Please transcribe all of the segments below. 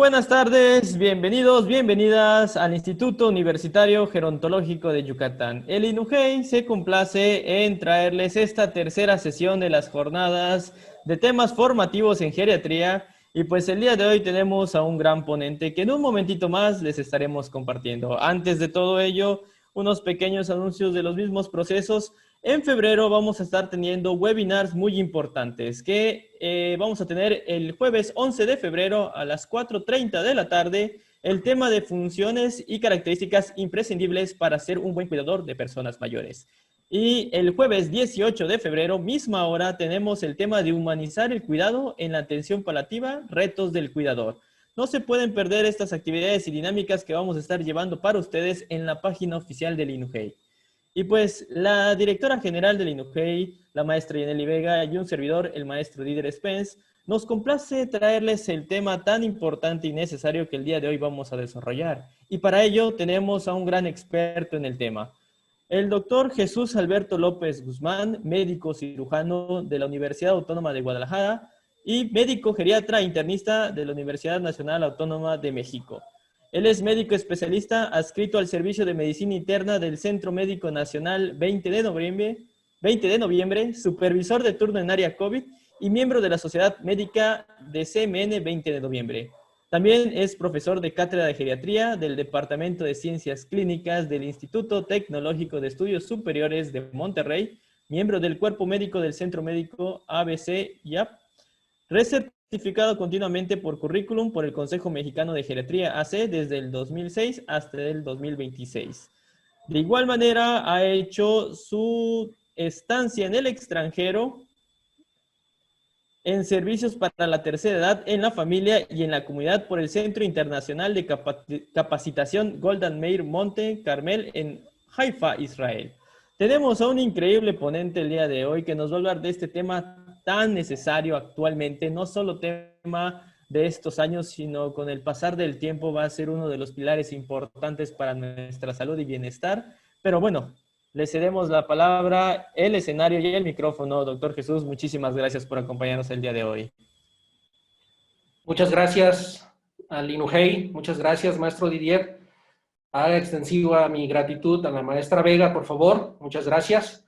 buenas tardes, bienvenidos, bienvenidas al Instituto Universitario Gerontológico de Yucatán. El INUGEI se complace en traerles esta tercera sesión de las jornadas de temas formativos en geriatría y pues el día de hoy tenemos a un gran ponente que en un momentito más les estaremos compartiendo. Antes de todo ello, unos pequeños anuncios de los mismos procesos. En febrero vamos a estar teniendo webinars muy importantes que vamos a tener el jueves 11 de febrero a las 4:30 de la tarde, el tema de funciones y características imprescindibles para ser un buen cuidador de personas mayores. Y el jueves 18 de febrero, misma hora, tenemos el tema de humanizar el cuidado en la atención paliativa, retos del cuidador. No se pueden perder estas actividades y dinámicas que vamos a estar llevando para ustedes en la página oficial del INUGEI. Y pues la directora general del INUGEI, la maestra Yaneli Vega, y un servidor, el maestro Didier Spence, nos complace traerles el tema tan importante y necesario que el día de hoy vamos a desarrollar. Y para ello tenemos a un gran experto en el tema. El doctor Jesús Alberto López Guzmán, médico cirujano de la Universidad Autónoma de Guadalajara y médico geriatra internista de la Universidad Nacional Autónoma de México. Él es médico especialista adscrito al Servicio de Medicina Interna del Centro Médico Nacional 20 de noviembre, supervisor de turno en área COVID y miembro de la Sociedad Médica de CMN 20 de noviembre. También es profesor de cátedra de geriatría del Departamento de Ciencias Clínicas del Instituto Tecnológico de Estudios Superiores de Monterrey, miembro del Cuerpo Médico del Centro Médico ABC-IAP, recertificado continuamente por currículum por el Consejo Mexicano de Geriatría AC desde el 2006 hasta el 2026. De igual manera, ha hecho su estancia en el extranjero en servicios para la tercera edad en la familia y en la comunidad por el Centro Internacional de Capacitación Golda Meir Monte Carmel en Haifa, Israel. Tenemos a un increíble ponente el día de hoy que nos va a hablar de este tema tan necesario actualmente, no solo tema de estos años, sino con el pasar del tiempo va a ser uno de los pilares importantes para nuestra salud y bienestar. Pero bueno, le cedemos la palabra, el escenario y el micrófono. Doctor Jesús, muchísimas gracias por acompañarnos el día de hoy. Muchas gracias al INUGEI, muchas gracias, maestro Didier. Haga extensiva mi gratitud a la maestra Vega, por favor, muchas gracias.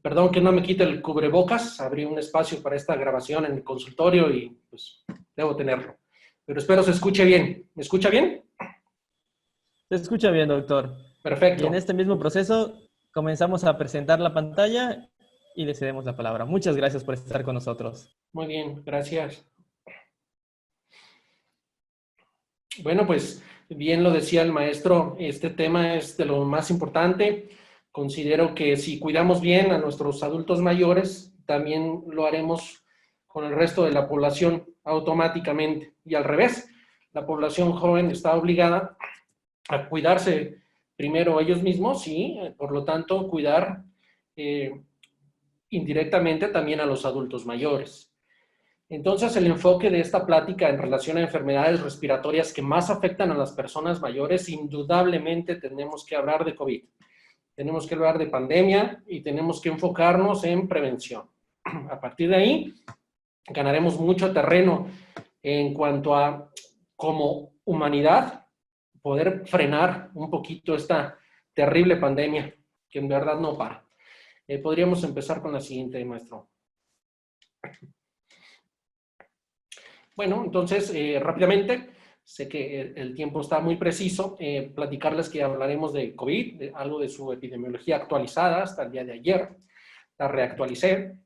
Perdón que no me quite el cubrebocas, abrí un espacio para esta grabación en el consultorio y pues debo tenerlo. Pero espero se escuche bien. ¿Me escucha bien? Se escucha bien, doctor. Y en Perfecto. este mismo proceso comenzamos a presentar la pantalla y le cedemos la palabra. Muchas gracias por estar con nosotros. Muy bien, gracias. Bueno, pues bien lo decía el maestro, este tema es de lo más importante. Considero que si cuidamos bien a nuestros adultos mayores, también lo haremos con el resto de la población automáticamente. Y al revés, la población joven está obligada a cuidarse primero ellos mismos y, por lo tanto, cuidar indirectamente también a los adultos mayores. Entonces, el enfoque de esta plática en relación a enfermedades respiratorias que más afectan a las personas mayores, indudablemente tenemos que hablar de COVID. Tenemos que hablar de pandemia y tenemos que enfocarnos en prevención. A partir de ahí, ganaremos mucho terreno en cuanto a, como humanidad, poder frenar un poquito esta terrible pandemia que en verdad no para. Podríamos empezar con la siguiente, maestro. Bueno, entonces, rápidamente, sé que el tiempo está muy preciso, platicarles que hablaremos de COVID, de algo de su epidemiología actualizada hasta el día de ayer. La reactualicé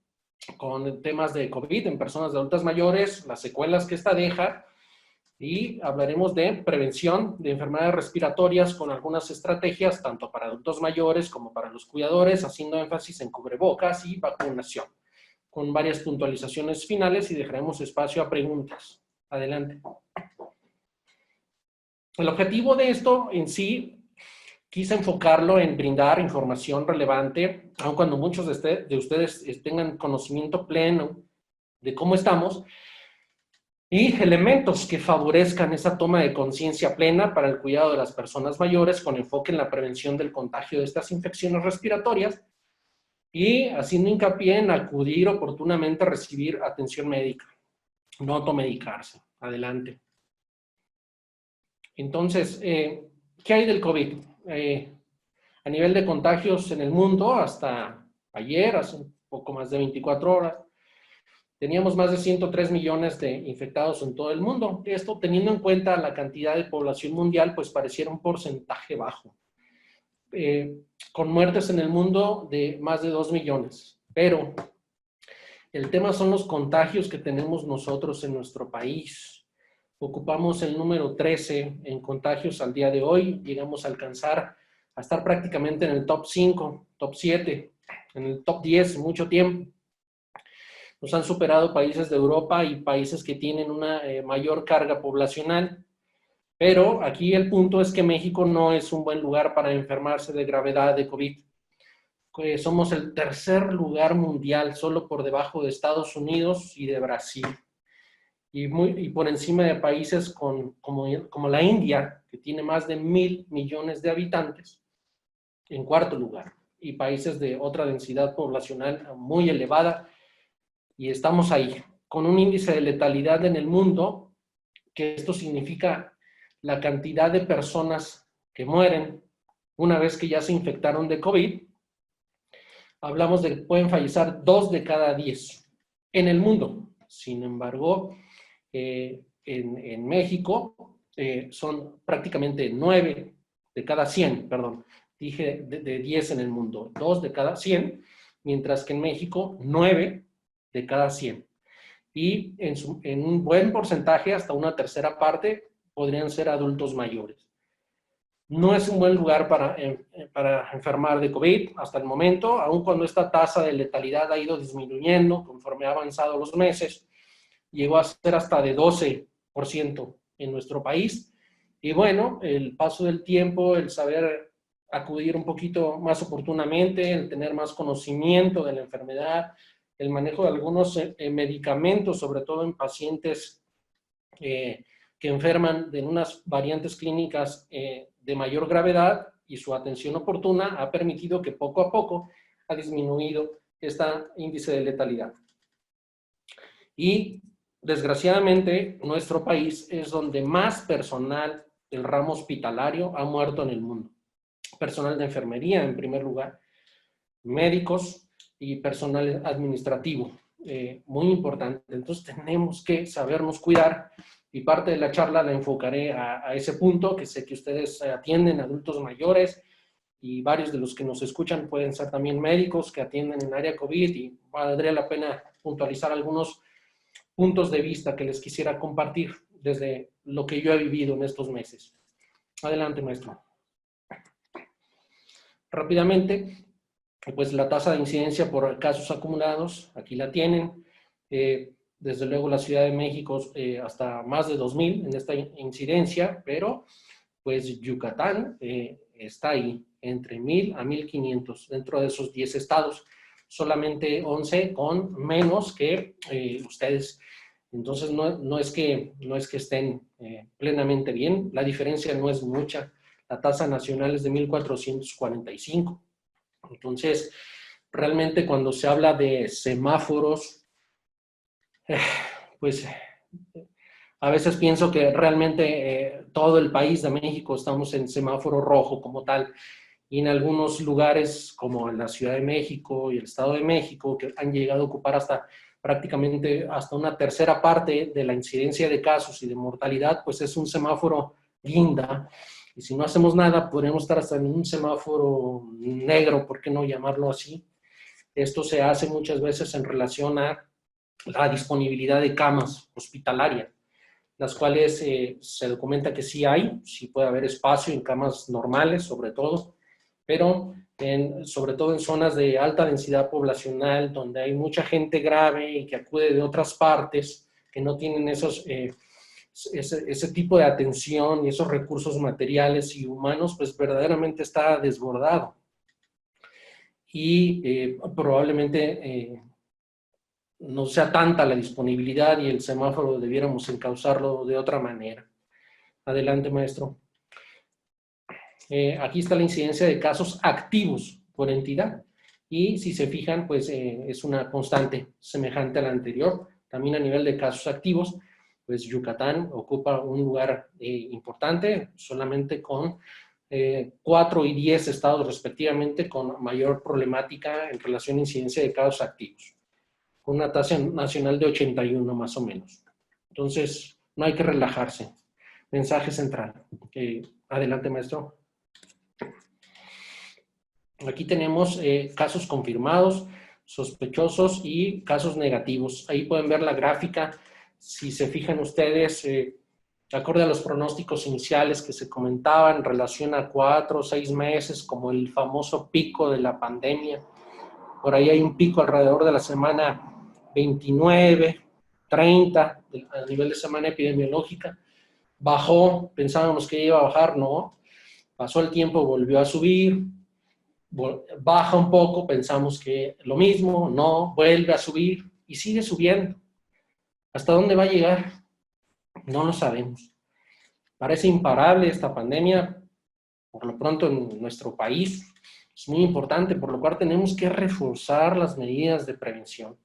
con temas de COVID en personas de adultas mayores, las secuelas que esta deja, y hablaremos de prevención de enfermedades respiratorias con algunas estrategias, tanto para adultos mayores como para los cuidadores, haciendo énfasis en cubrebocas y vacunación, con varias puntualizaciones finales y dejaremos espacio a preguntas. Adelante. El objetivo de esto en sí, quise enfocarlo en brindar información relevante, aun cuando muchos de ustedes tengan conocimiento pleno de cómo estamos, y elementos que favorezcan esa toma de conciencia plena para el cuidado de las personas mayores con enfoque en la prevención del contagio de estas infecciones respiratorias y haciendo hincapié en acudir oportunamente a recibir atención médica, no automedicarse. Adelante. Entonces, ¿qué hay del COVID? A nivel de contagios en el mundo, hasta ayer, hace un poco más de 24 horas, teníamos más de 103 millones de infectados en todo el mundo. Esto, teniendo en cuenta la cantidad de población mundial, pues pareciera un porcentaje bajo. Con muertes en el mundo de más de 2 millones. Pero el tema son los contagios que tenemos nosotros en nuestro país. Ocupamos el número 13 en contagios al día de hoy. Llegamos a alcanzar a estar prácticamente en el top 5, top 7, en el top 10 mucho tiempo. Nos han superado países de Europa y países que tienen una mayor carga poblacional. Pero aquí el punto es que México no es un buen lugar para enfermarse de gravedad de COVID. Somos el tercer lugar mundial, solo por debajo de Estados Unidos y de Brasil. Y por encima de países como la India, que tiene más de 1.000 millones de habitantes, en cuarto lugar. Y países de otra densidad poblacional muy elevada. Y estamos ahí, con un índice de letalidad en el mundo, que esto significa la cantidad de personas que mueren una vez que ya se infectaron de COVID. Hablamos de que pueden fallecer 2 de cada 10 en el mundo. Sin embargo, en México son prácticamente 9 de cada 100, perdón, dije de 10 en el mundo, 2 de cada 100, mientras que en México 9 de cada 100. Y en un buen porcentaje, hasta una tercera parte, podrían ser adultos mayores. No es un buen lugar para enfermar de COVID hasta el momento, aun cuando esta tasa de letalidad ha ido disminuyendo conforme ha avanzado los meses. Llegó a ser hasta de 12% en nuestro país. Y bueno, el paso del tiempo, el saber acudir un poquito más oportunamente, el tener más conocimiento de la enfermedad, el manejo de algunos medicamentos, sobre todo en pacientes que enferman de unas variantes clínicas de mayor gravedad, y su atención oportuna ha permitido que poco a poco ha disminuido este índice de letalidad. Y desgraciadamente nuestro país es donde más personal del ramo hospitalario ha muerto en el mundo. Personal de enfermería en primer lugar, médicos y personal administrativo, muy importante. Entonces tenemos que sabernos cuidar, y parte de la charla la enfocaré a ese punto, que sé que ustedes atienden adultos mayores, y varios de los que nos escuchan pueden ser también médicos que atienden en área COVID, y valdría la pena puntualizar algunos puntos de vista que les quisiera compartir desde lo que yo he vivido en estos meses. Adelante, maestro. Rápidamente, pues la tasa de incidencia por casos acumulados, aquí la tienen. Desde luego la Ciudad de México hasta más de 2.000 en esta incidencia, pero pues Yucatán está ahí, entre 1.000 a 1.500, dentro de esos 10 estados, solamente 11 con menos que ustedes. Entonces no es que estén plenamente bien, la diferencia no es mucha. La tasa nacional es de 1.445. Entonces, realmente cuando se habla de semáforos, pues a veces pienso que realmente todo el país de México estamos en semáforo rojo como tal, y en algunos lugares como en la Ciudad de México y el Estado de México, que han llegado a ocupar prácticamente hasta una tercera parte de la incidencia de casos y de mortalidad, pues es un semáforo guinda. Y si no hacemos nada, podríamos estar hasta en un semáforo negro, ¿por qué no llamarlo así? Esto se hace muchas veces en relación a la disponibilidad de camas hospitalarias, las cuales se documenta que sí puede haber espacio en camas normales, sobre todo, pero sobre todo en zonas de alta densidad poblacional, donde hay mucha gente grave y que acude de otras partes, que no tienen ese tipo de atención y esos recursos materiales y humanos, pues verdaderamente está desbordado. Y probablemente no sea tanta la disponibilidad, y el semáforo debiéramos encauzarlo de otra manera. Adelante, maestro. Aquí está la incidencia de casos activos por entidad, y si se fijan, pues es una constante semejante a la anterior. También a nivel de casos activos, pues Yucatán ocupa un lugar importante, solamente con 4 y 10 estados respectivamente con mayor problemática en relación a incidencia de casos activos, con una tasa nacional de 81 más o menos. Entonces, no hay que relajarse. Mensaje central. Adelante, maestro. Aquí tenemos casos confirmados, sospechosos y casos negativos. Ahí pueden ver la gráfica. Si se fijan ustedes, acorde a los pronósticos iniciales que se comentaban en relación a 4 o 6 meses, como el famoso pico de la pandemia. Por ahí hay un pico alrededor de la semana 29, 30, a nivel de semana epidemiológica. Bajó, pensábamos que iba a bajar, no. Pasó el tiempo, volvió a subir. Baja un poco, pensamos que lo mismo, no, vuelve a subir y sigue subiendo. ¿Hasta dónde va a llegar? No lo sabemos. Parece imparable esta pandemia, por lo pronto en nuestro país. Es muy importante, por lo cual tenemos que reforzar las medidas de prevención.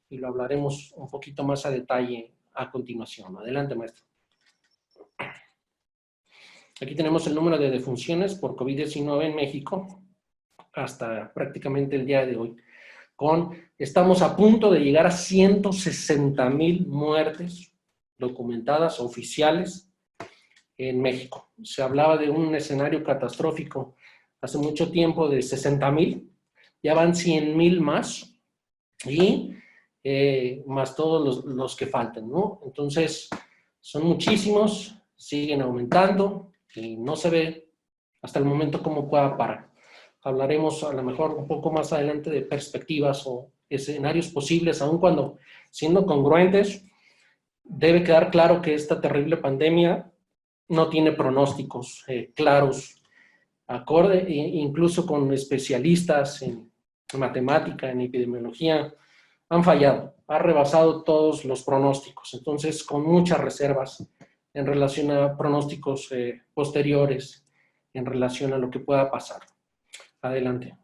Y lo hablaremos un poquito más a detalle a continuación. Adelante, maestro. Aquí tenemos el número de defunciones por COVID-19 en México hasta prácticamente el día de hoy. Estamos a punto de llegar a 160,000 muertes documentadas oficiales en México. Se hablaba de un escenario catastrófico hace mucho tiempo de 60,000, ya van 100,000 más y más todos los que faltan, ¿no? Entonces, son muchísimos, siguen aumentando y no se ve hasta el momento cómo pueda parar. Hablaremos a lo mejor un poco más adelante de perspectivas o escenarios posibles, aun cuando, siendo congruentes, debe quedar claro que esta terrible pandemia no tiene pronósticos claros, acorde, incluso con especialistas en matemática, en epidemiología, han fallado, ha rebasado todos los pronósticos. Entonces, con muchas reservas en relación a pronósticos posteriores, en relación a lo que pueda pasar. Adelante.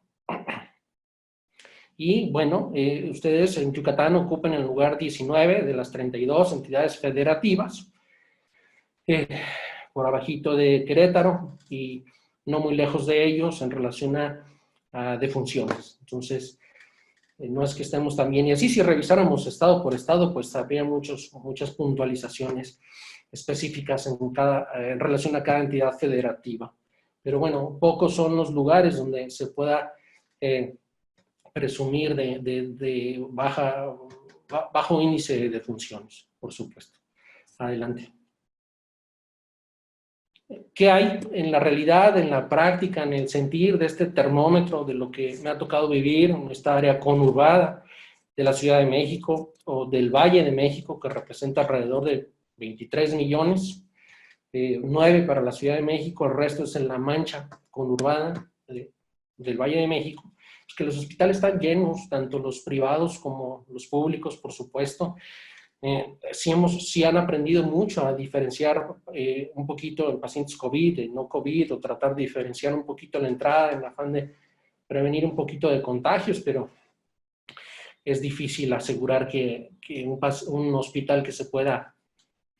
Y bueno, ustedes en Yucatán ocupan el lugar 19 de las 32 entidades federativas, por abajito de Querétaro y no muy lejos de ellos en relación a defunciones. Entonces, no es que estemos tan bien. Y así, si revisáramos estado por estado, pues habría muchas puntualizaciones específicas en relación a cada entidad federativa. Pero bueno, pocos son los lugares donde se pueda presumir de bajo índice de defunciones, por supuesto. Adelante. ¿Qué hay en la realidad, en la práctica, en el sentir de este termómetro de lo que me ha tocado vivir en esta área conurbada de la Ciudad de México o del Valle de México, que representa alrededor de 23 millones, 9 para la Ciudad de México, el resto es en la mancha conurbada del Valle de México? Es que los hospitales están llenos, tanto los privados como los públicos, por supuesto. Sí han aprendido mucho a diferenciar un poquito en pacientes COVID, no COVID, o tratar de diferenciar un poquito la entrada en afán de prevenir un poquito de contagios, pero es difícil asegurar que un hospital que se pueda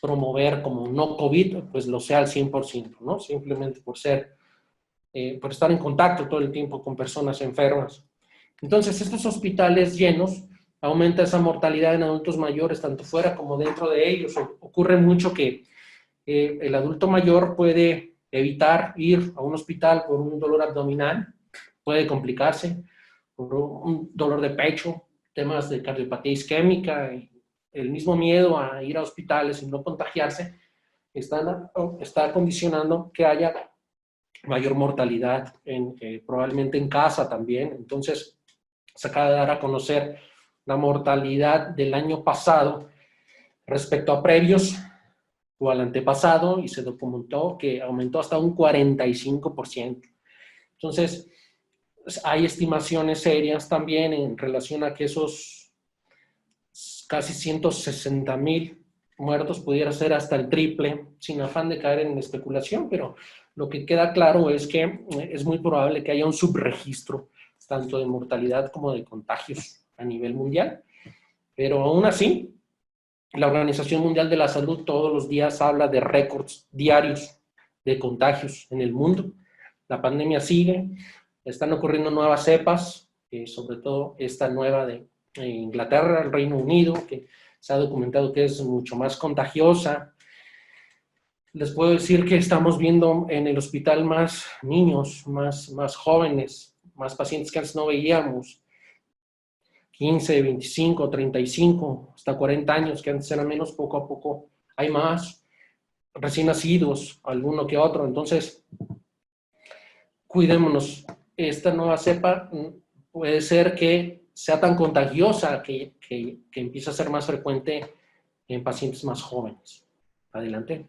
promover como no COVID, pues lo sea al 100%, ¿no? Simplemente por estar en contacto todo el tiempo con personas enfermas. Entonces, estos hospitales llenos aumenta esa mortalidad en adultos mayores, tanto fuera como dentro de ellos. Ocurre mucho que el adulto mayor puede evitar ir a un hospital por un dolor abdominal, puede complicarse, por un dolor de pecho, temas de cardiopatía isquémica, y el mismo miedo a ir a hospitales y no contagiarse, está condicionando que haya mayor mortalidad, probablemente en casa también. Entonces, se acaba de dar a conocer la mortalidad del año pasado respecto a previos o al antepasado, y se documentó que aumentó hasta un 45%. Entonces, hay estimaciones serias también en relación a que esos casi 160,000 muertos pudiera ser hasta el triple, sin afán de caer en especulación, pero lo que queda claro es que es muy probable que haya un subregistro tanto de mortalidad como de contagios a nivel mundial. Pero aún así, La Organización Mundial de la Salud todos los días habla de récords diarios de contagios en el mundo. La pandemia sigue, están ocurriendo nuevas cepas, sobre todo esta nueva de Inglaterra, el Reino Unido, que se ha documentado que es mucho más contagiosa. Les puedo decir que estamos viendo en el hospital más niños, más jóvenes, más pacientes que antes no veíamos, 15, 25, 35, hasta 40 años, que antes eran menos, poco a poco hay más, recién nacidos, alguno que otro. Entonces, cuidémonos. Esta nueva cepa puede ser que sea tan contagiosa que empiece a ser más frecuente en pacientes más jóvenes. Adelante.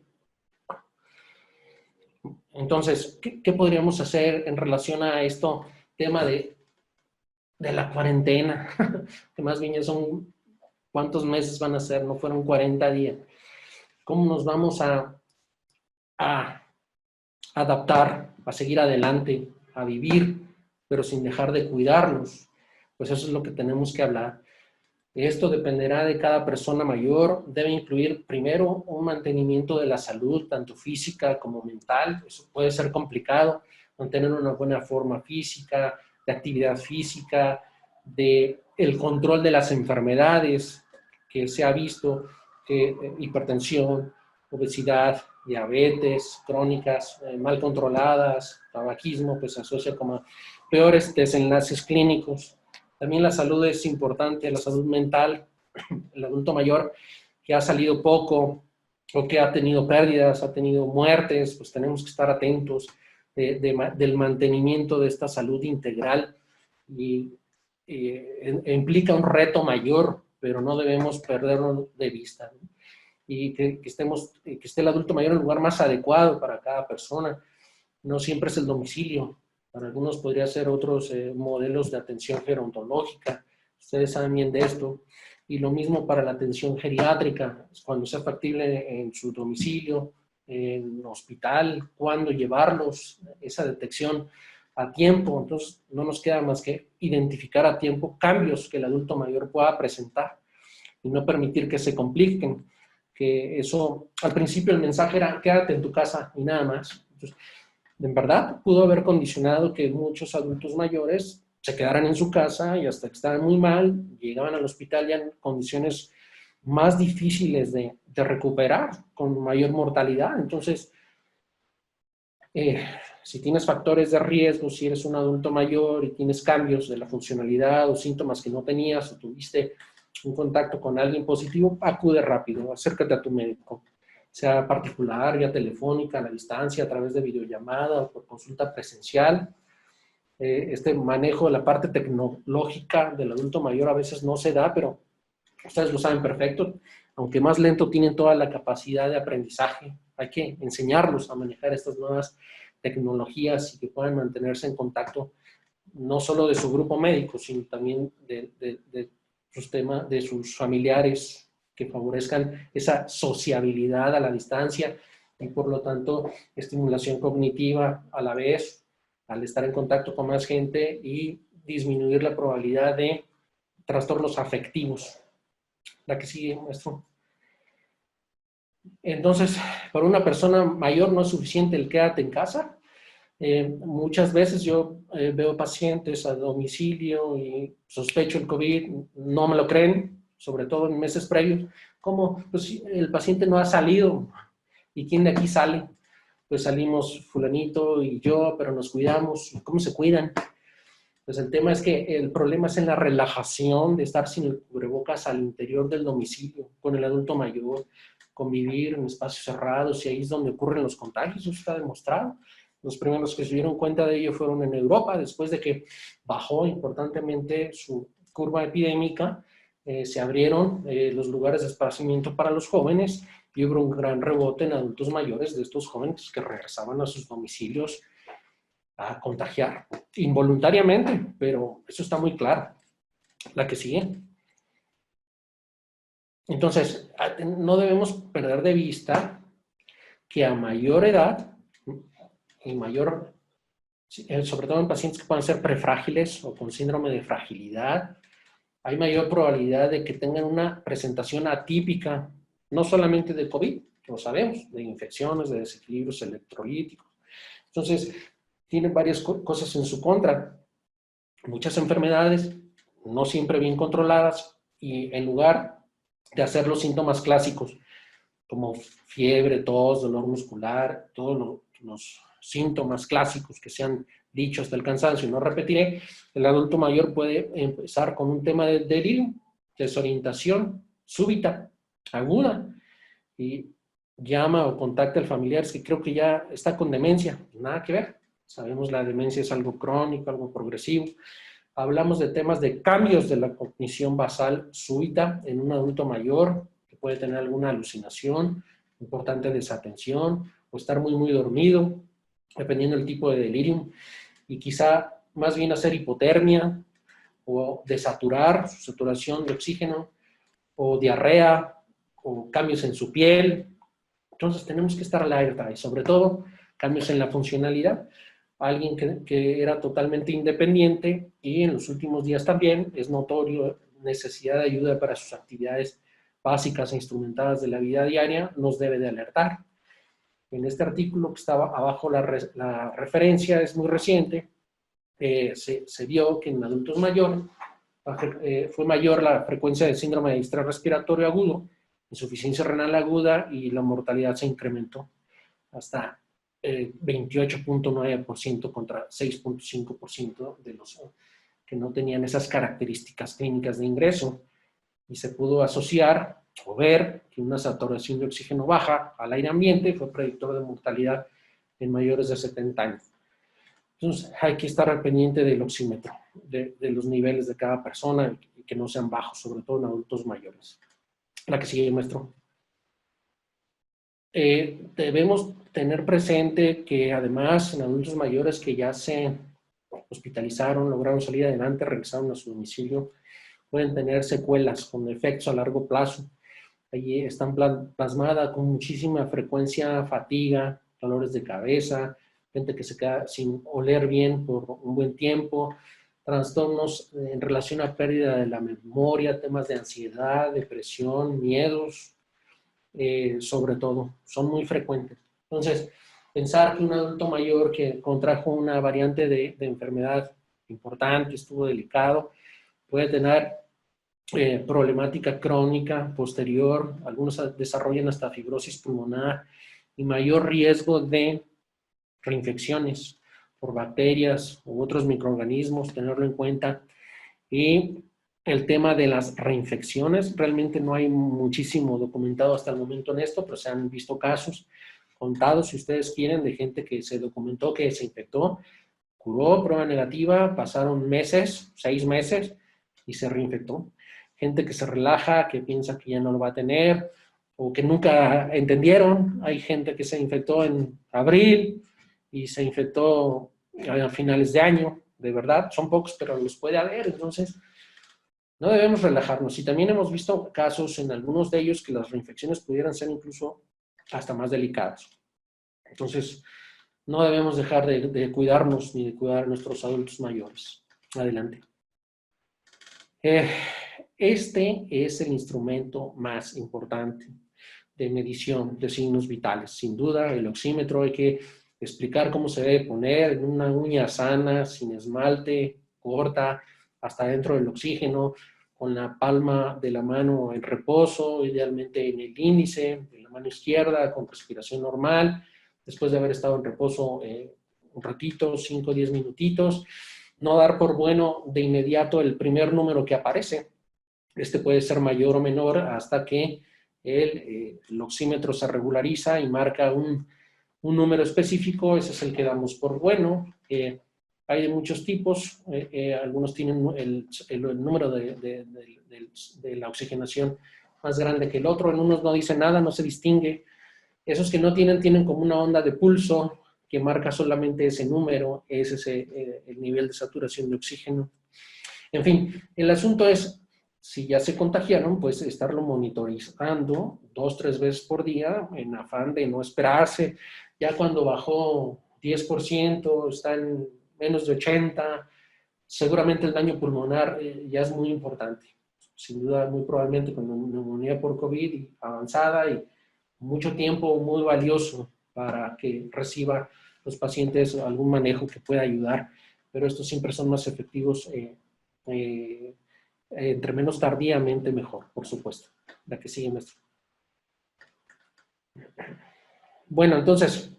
Entonces, ¿qué podríamos hacer en relación a esto, tema de la cuarentena? Que más bien ya son, ¿cuántos meses van a ser? No fueron 40 días. ¿Cómo nos vamos a adaptar, a seguir adelante, a vivir, pero sin dejar de cuidarnos? Pues eso es lo que tenemos que hablar. Esto dependerá de cada persona mayor. Debe incluir primero un mantenimiento de la salud, tanto física como mental. Eso puede ser complicado, mantener una buena forma física, de actividad física, de el control de las enfermedades que se ha visto, que hipertensión, obesidad, diabetes crónicas mal controladas, tabaquismo, pues se asocia como peores desenlaces clínicos. También la salud es importante, la salud mental. El adulto mayor que ha salido poco o que ha tenido pérdidas, ha tenido muertes, pues tenemos que estar atentos del mantenimiento de esta salud integral y implica un reto mayor, pero no debemos perderlo de vista, ¿no? Y que esté el adulto mayor en el lugar más adecuado para cada persona. No siempre es el domicilio. Para algunos podría ser otros modelos de atención gerontológica. Ustedes saben bien de esto. Y lo mismo para la atención geriátrica, cuando sea factible en su domicilio, en hospital, cuándo llevarlos, esa detección a tiempo. Entonces, no nos queda más que identificar a tiempo cambios que el adulto mayor pueda presentar y no permitir que se compliquen. Que eso, al principio el mensaje era, quédate en tu casa y nada más. Entonces, en verdad pudo haber condicionado que muchos adultos mayores se quedaran en su casa y hasta que estaban muy mal, llegaban al hospital ya en condiciones más difíciles de recuperar, con mayor mortalidad. Entonces, si tienes factores de riesgo, si eres un adulto mayor y tienes cambios de la funcionalidad o síntomas que no tenías o tuviste un contacto con alguien positivo, acude rápido, acércate a tu médico, sea particular, vía telefónica, a la distancia, a través de videollamada o por consulta presencial. Este manejo de la parte tecnológica del adulto mayor a veces no se da, pero ustedes lo saben perfecto. Aunque más lento, tienen toda la capacidad de aprendizaje. Hay que enseñarlos a manejar estas nuevas tecnologías y que puedan mantenerse en contacto no solo de su grupo médico, sino también de sus familiares, que favorezcan esa sociabilidad a la distancia y por lo tanto estimulación cognitiva a la vez, al estar en contacto con más gente y disminuir la probabilidad de trastornos afectivos. La que sigue, maestro. Entonces, para una persona mayor no es suficiente el quédate en casa. Muchas veces yo veo pacientes a domicilio y sospecho el COVID, no me lo creen, sobre todo en meses previos. ¿Cómo? Pues el paciente no ha salido. ¿Y quién de aquí sale? Pues salimos fulanito y yo, pero nos cuidamos. ¿Cómo se cuidan? Pues el tema es que el problema es en la relajación de estar sin el cubrebocas al interior del domicilio, con el adulto mayor, convivir en espacios cerrados, y ahí es donde ocurren los contagios, eso está demostrado. Los primeros que se dieron cuenta de ello fueron en Europa, después de que bajó importantemente su curva epidémica, se abrieron los lugares de esparcimiento para los jóvenes y hubo un gran rebote en adultos mayores de estos jóvenes que regresaban a sus domicilios a contagiar involuntariamente, pero eso está muy claro. La que sigue. Entonces, no debemos perder de vista que a mayor edad y mayor, sobre todo en pacientes que puedan ser prefrágiles o con síndrome de fragilidad, hay mayor probabilidad de que tengan una presentación atípica, no solamente de COVID, lo sabemos, de infecciones, de desequilibrios electrolíticos. Entonces, tienen varias cosas en su contra. Muchas enfermedades no siempre bien controladas y en lugar de hacer los síntomas clásicos como fiebre, tos, dolor muscular, todos los síntomas clásicos que se han dicho hasta el cansancio, no repetiré, el adulto mayor puede empezar con un tema de delirio, desorientación súbita, aguda, y llama o contacta al familiar, es que creo que ya está con demencia, nada que ver. Sabemos la demencia es algo crónico, algo progresivo. Hablamos de temas de cambios de la cognición basal súbita en un adulto mayor que puede tener alguna alucinación, importante desatención o estar muy, muy dormido, dependiendo del tipo de delirium, y quizá más bien hacer hipotermia o desaturar su saturación de oxígeno o diarrea o cambios en su piel. Entonces tenemos que estar alerta y sobre todo cambios en la funcionalidad. Alguien que era totalmente independiente y en los últimos días también es notorio necesidad de ayuda para sus actividades básicas e instrumentadas de la vida diaria, nos debe de alertar. En este artículo que estaba abajo la referencia es muy reciente, se vio que en adultos mayores fue mayor la frecuencia de síndrome de distrés respiratorio agudo, insuficiencia renal aguda y la mortalidad se incrementó hasta 28.9% contra 6.5% de los que no tenían esas características clínicas de ingreso. Y se pudo asociar o ver que una saturación de oxígeno baja al aire ambiente fue predictor de mortalidad en mayores de 70 años. Entonces hay que estar al pendiente del oxímetro, de los niveles de cada persona y que no sean bajos, sobre todo en adultos mayores. La que sigue, maestro. Debemos tener presente que además en adultos mayores que ya se hospitalizaron, lograron salir adelante, regresaron a su domicilio, pueden tener secuelas con efectos a largo plazo. Allí están plasmadas con muchísima frecuencia fatiga, dolores de cabeza, gente que se queda sin oler bien por un buen tiempo, trastornos en relación a pérdida de la memoria, temas de ansiedad, depresión, miedos, sobre todo, son muy frecuentes. Entonces, pensar que un adulto mayor que contrajo una variante de enfermedad importante, estuvo delicado, puede tener problemática crónica posterior, algunos desarrollan hasta fibrosis pulmonar y mayor riesgo de reinfecciones por bacterias u otros microorganismos, tenerlo en cuenta. Y el tema de las reinfecciones, realmente no hay muchísimo documentado hasta el momento en esto, pero se han visto casos contados, si ustedes quieren, de gente que se documentó que se infectó, curó, prueba negativa, pasaron meses, 6 meses, y se reinfectó. Gente que se relaja, que piensa que ya no lo va a tener, o que nunca entendieron. Hay gente que se infectó en abril y se infectó a finales de año, de verdad, son pocos, pero los puede haber, entonces no debemos relajarnos. Y también hemos visto casos en algunos de ellos que las reinfecciones pudieran ser incluso hasta más delicadas. Entonces, no debemos dejar de cuidarnos ni de cuidar a nuestros adultos mayores. Adelante. Este es el instrumento más importante de medición de signos vitales. Sin duda, el oxímetro hay que explicar cómo se debe poner en una uña sana, sin esmalte, corta, hasta dentro del oxígeno, con la palma de la mano en reposo, idealmente en el índice, en la mano izquierda, con respiración normal, después de haber estado en reposo un ratito, 5 o 10 minutitos. No dar por bueno de inmediato el primer número que aparece. Este puede ser mayor o menor hasta que el oxímetro se regulariza y marca un número específico. Ese es el que damos por bueno. Hay de muchos tipos. Algunos tienen el número de la oxigenación más grande que el otro. En unos no dice nada, no se distingue. Esos que no tienen como una onda de pulso que marca solamente ese número. Ese es el nivel de saturación de oxígeno. En fin, el asunto es, si ya se contagiaron, pues estarlo monitorizando 2 o 3 veces por día en afán de no esperarse. Ya cuando bajó 10%, está en menos de 80%, Seguramente el daño pulmonar ya es muy importante. Sin duda, muy probablemente con neumonía por COVID avanzada y mucho tiempo muy valioso para que reciba los pacientes algún manejo que pueda ayudar, pero estos siempre son más efectivos entre menos tardíamente mejor, por supuesto. La que sigue, maestro. Bueno, entonces,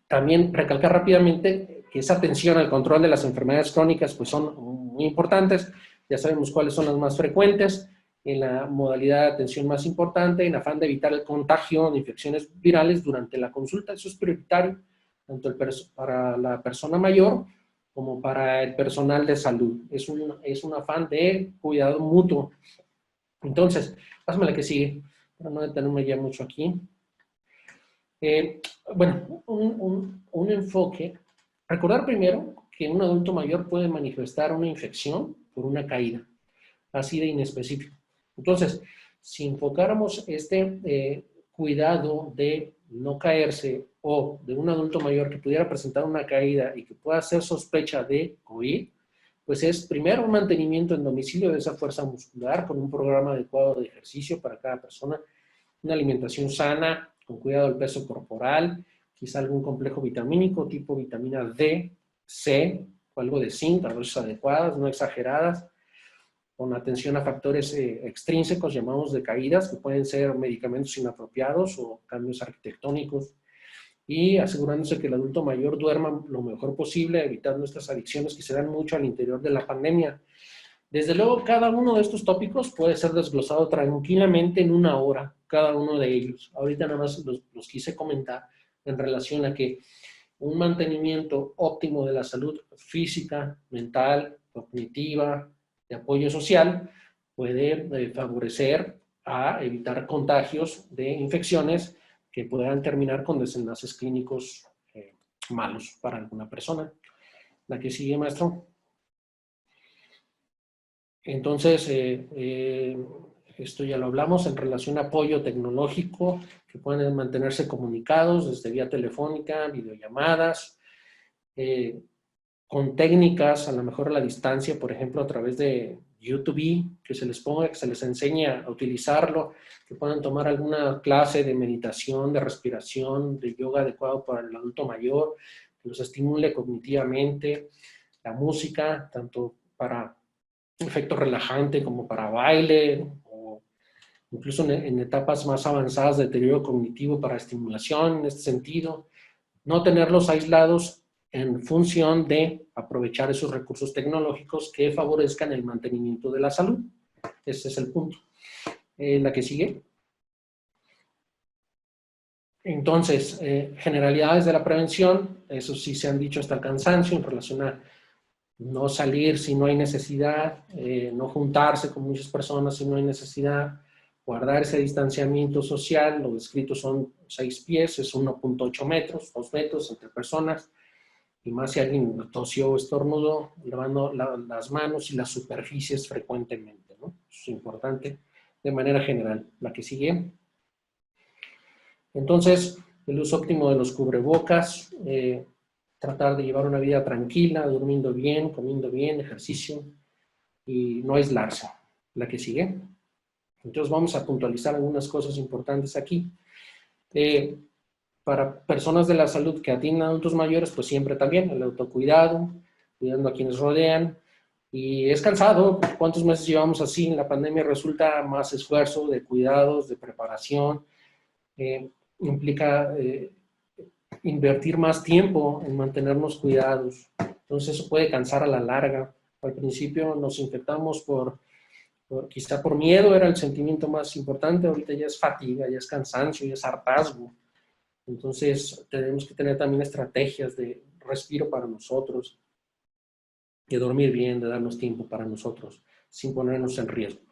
también recalcar rápidamente que esa atención al control de las enfermedades crónicas pues son muy importantes. Ya sabemos cuáles son las más frecuentes, en la modalidad de atención más importante, en afán de evitar el contagio de infecciones virales durante la consulta. Eso es prioritario, tanto para la persona mayor como para el personal de salud. Es un afán de cuidado mutuo. Entonces, pásame la que sigue, para no detenerme ya mucho aquí. Bueno, un enfoque. Recordar primero que un adulto mayor puede manifestar una infección por una caída, así de inespecífico. Entonces, si enfocáramos este cuidado de no caerse o de un adulto mayor que pudiera presentar una caída y que pueda ser sospecha de COVID, pues es primero un mantenimiento en domicilio de esa fuerza muscular con un programa adecuado de ejercicio para cada persona, una alimentación sana, con cuidado del peso corporal, quizá algún complejo vitamínico tipo vitamina D, C, o algo de zinc, a dosis adecuadas, no exageradas, con atención a factores extrínsecos, llamamos de caídas, que pueden ser medicamentos inapropiados o cambios arquitectónicos, y asegurándose que el adulto mayor duerma lo mejor posible, evitando estas adicciones que se dan mucho al interior de la pandemia. Desde luego, cada uno de estos tópicos puede ser desglosado tranquilamente en una hora, cada uno de ellos. Ahorita nada más los quise comentar en relación a que un mantenimiento óptimo de la salud física, mental, cognitiva, de apoyo social, puede favorecer a evitar contagios de infecciones que puedan terminar con desenlaces clínicos malos para alguna persona. La que sigue, maestro. Entonces, esto ya lo hablamos en relación a apoyo tecnológico, que pueden mantenerse comunicados desde vía telefónica, videollamadas, con técnicas, a lo mejor a la distancia, por ejemplo, a través de YouTube, que se les ponga, que se les enseñe a utilizarlo, que puedan tomar alguna clase de meditación, de respiración, de yoga adecuado para el adulto mayor, que los estimule cognitivamente, la música, tanto para efecto relajante como para baile, o incluso en etapas más avanzadas de deterioro cognitivo para estimulación, en este sentido. No tenerlos aislados en función de aprovechar esos recursos tecnológicos que favorezcan el mantenimiento de la salud. Ese es el punto. La que sigue. Entonces, generalidades de la prevención, eso sí se han dicho hasta el cansancio en relación a no salir si no hay necesidad, no juntarse con muchas personas si no hay necesidad, guardar ese distanciamiento social, lo descrito son 6 pies, es 1.8 metros, 2 metros entre personas, y más si alguien tosió o estornudó, lavando las manos y las superficies frecuentemente, ¿no? Eso es importante de manera general. La que sigue. Entonces, el uso óptimo de los cubrebocas, tratar de llevar una vida tranquila, durmiendo bien, comiendo bien, ejercicio, y no aislarse. La que sigue. Entonces vamos a puntualizar algunas cosas importantes aquí. Para personas de la salud que atienden a adultos mayores, pues siempre también el autocuidado, cuidando a quienes rodean, y es cansado. ¿Cuántos meses llevamos así? En la pandemia resulta más esfuerzo de cuidados, de preparación, implica invertir más tiempo en mantenernos cuidados. Entonces eso puede cansar a la larga. Al principio nos infectamos quizá por miedo, era el sentimiento más importante. Ahorita ya es fatiga, ya es cansancio, ya es hartazgo. Entonces tenemos que tener también estrategias de respiro para nosotros, de dormir bien, de darnos tiempo para nosotros, sin ponernos en riesgo.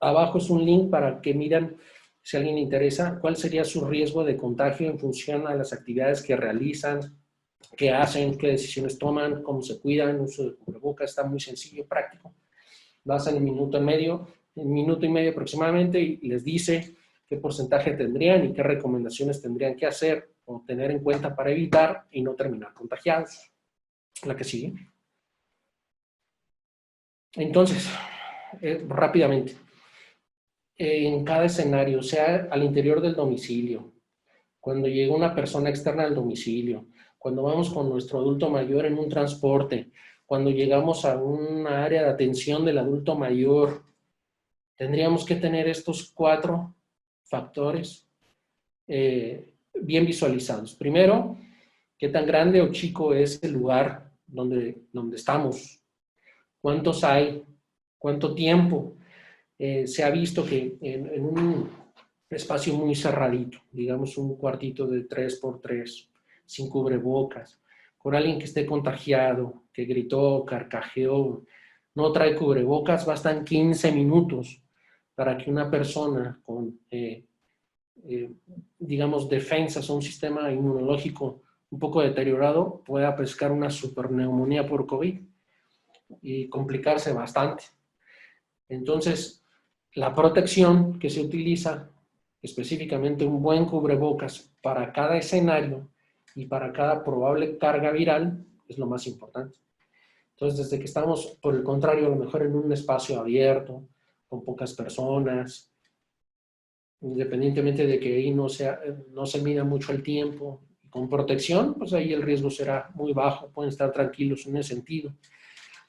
Abajo es un link para que miren, si a alguien le interesa, cuál sería su riesgo de contagio en función a las actividades que realizan, qué hacen, qué decisiones toman, cómo se cuidan, uso de cubrebocas. Está muy sencillo, práctico. Lo hacen en minuto y medio aproximadamente, y les dice qué porcentaje tendrían y qué recomendaciones tendrían que hacer o tener en cuenta para evitar y no terminar contagiados. La que sigue. Entonces, rápidamente, en cada escenario, sea al interior del domicilio, cuando llega una persona externa al domicilio, cuando vamos con nuestro adulto mayor en un transporte, cuando llegamos a una área de atención del adulto mayor, tendríamos que tener estos 4 factores bien visualizados. Primero, qué tan grande o chico es el lugar donde estamos, cuántos hay, cuánto tiempo. Se ha visto que en un espacio muy cerradito, digamos un cuartito de 3x3, sin cubrebocas, con alguien que esté contagiado, que gritó, carcajeó, no trae cubrebocas, bastan 15 minutos para que una persona con, digamos, defensas o un sistema inmunológico un poco deteriorado pueda pescar una superneumonía por COVID y complicarse bastante. Entonces, la protección que se utiliza, específicamente un buen cubrebocas para cada escenario y para cada probable carga viral, es lo más importante. Entonces, desde que estamos, por el contrario, a lo mejor en un espacio abierto, con pocas personas, independientemente de que ahí no se mida mucho el tiempo, con protección, pues ahí el riesgo será muy bajo, pueden estar tranquilos en ese sentido.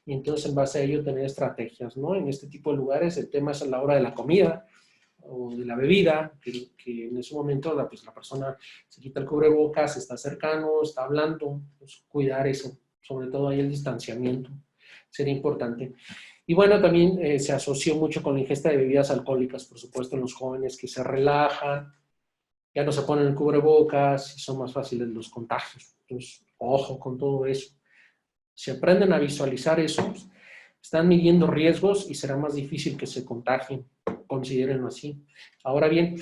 Y entonces en base a ello tener estrategias, ¿no? En este tipo de lugares el tema es a la hora de la comida o de la bebida, que en ese momento pues la persona se quita el cubrebocas, está cercano, está hablando, pues cuidar eso, sobre todo ahí el distanciamiento, sería importante. Y bueno, también se asoció mucho con la ingesta de bebidas alcohólicas, por supuesto, en los jóvenes que se relajan, ya no se ponen el cubrebocas y son más fáciles los contagios. Entonces, ojo con todo eso. Si aprenden a visualizar eso, están midiendo riesgos y será más difícil que se contagien, considérenlo así. Ahora bien,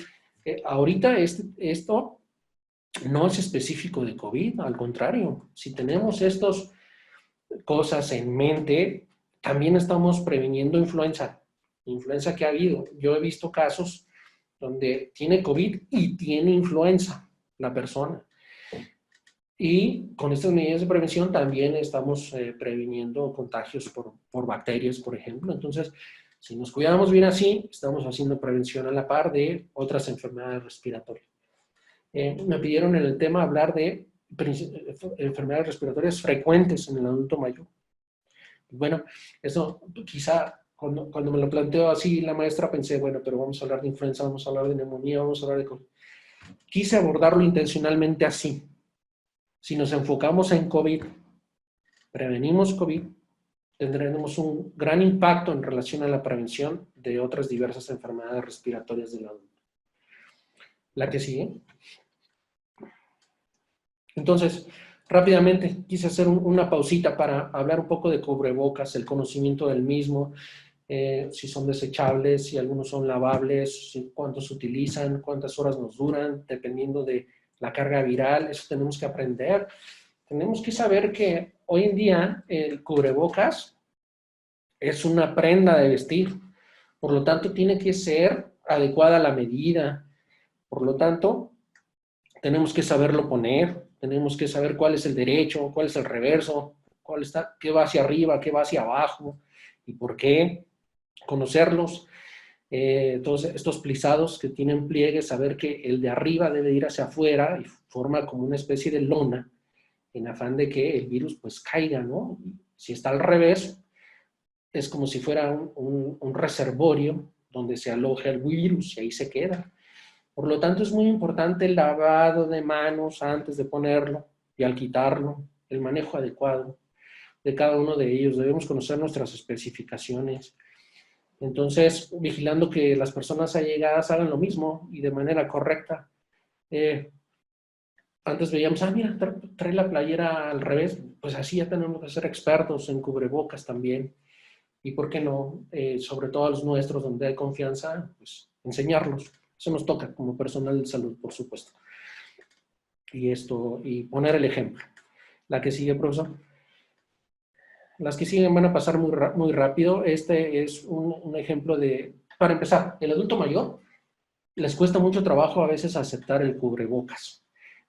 ahorita esto no es específico de COVID, al contrario, si tenemos estas cosas en mente, también estamos previniendo influenza que ha habido. Yo he visto casos donde tiene COVID y tiene influenza la persona. Y con estas medidas de prevención también estamos previniendo contagios por bacterias, por ejemplo. Entonces, si nos cuidamos bien así, estamos haciendo prevención a la par de otras enfermedades respiratorias. Me pidieron en el tema hablar de enfermedades respiratorias frecuentes en el adulto mayor. Bueno, eso quizá cuando me lo planteo así la maestra pensé, bueno, pero vamos a hablar de influenza, vamos a hablar de neumonía, vamos a hablar de... Quise abordarlo intencionalmente así. Si nos enfocamos en COVID, prevenimos COVID, tendremos un gran impacto en relación a la prevención de otras diversas enfermedades respiratorias del adulto. La que sigue. Entonces, rápidamente quise hacer una pausita para hablar un poco de cubrebocas, el conocimiento del mismo, si son desechables, si algunos son lavables, si cuántos se utilizan, cuántas horas nos duran, dependiendo de la carga viral, eso tenemos que aprender. Tenemos que saber que hoy en día el cubrebocas es una prenda de vestir, por lo tanto tiene que ser adecuada a la medida, por lo tanto tenemos que saberlo poner, tenemos que saber cuál es el derecho, cuál es el reverso, qué va hacia arriba, qué va hacia abajo y por qué, conocerlos. Todos estos plisados que tienen pliegues, saber que el de arriba debe ir hacia afuera y forma como una especie de lona en afán de que el virus pues caiga, ¿no? Si está al revés, es como si fuera un reservorio donde se aloja el virus y ahí se queda. Por lo tanto, es muy importante el lavado de manos antes de ponerlo y al quitarlo, el manejo adecuado de cada uno de ellos. Debemos conocer nuestras especificaciones. Entonces, vigilando que las personas allegadas hagan lo mismo y de manera correcta. Antes veíamos, mira, trae la playera al revés. Pues así ya tenemos que ser expertos en cubrebocas también. Y por qué no, sobre todo a los nuestros donde hay confianza, pues enseñarlos. Eso nos toca como personal de salud, por supuesto. Y poner el ejemplo. La que sigue, profesor. Las que siguen van a pasar muy rápido. Este es un ejemplo de, para empezar, el adulto mayor les cuesta mucho trabajo a veces aceptar el cubrebocas.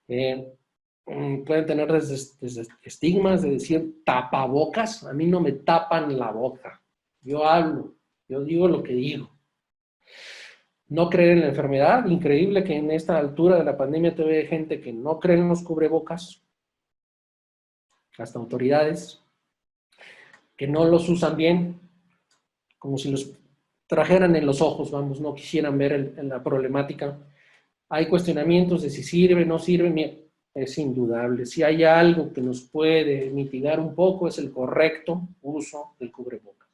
Pueden tener desde estigmas de decir tapabocas, a mí no me tapan la boca. yo hablo, yo digo lo que digo. No creer en la enfermedad, increíble que en esta altura de la pandemia todavía hay gente que no cree en los cubrebocas, hasta autoridades, que no los usan bien, como si los trajeran en los ojos, vamos, no quisieran ver la problemática. Hay cuestionamientos de si sirve, no sirve, es indudable. Si hay algo que nos puede mitigar un poco es el correcto uso del cubrebocas.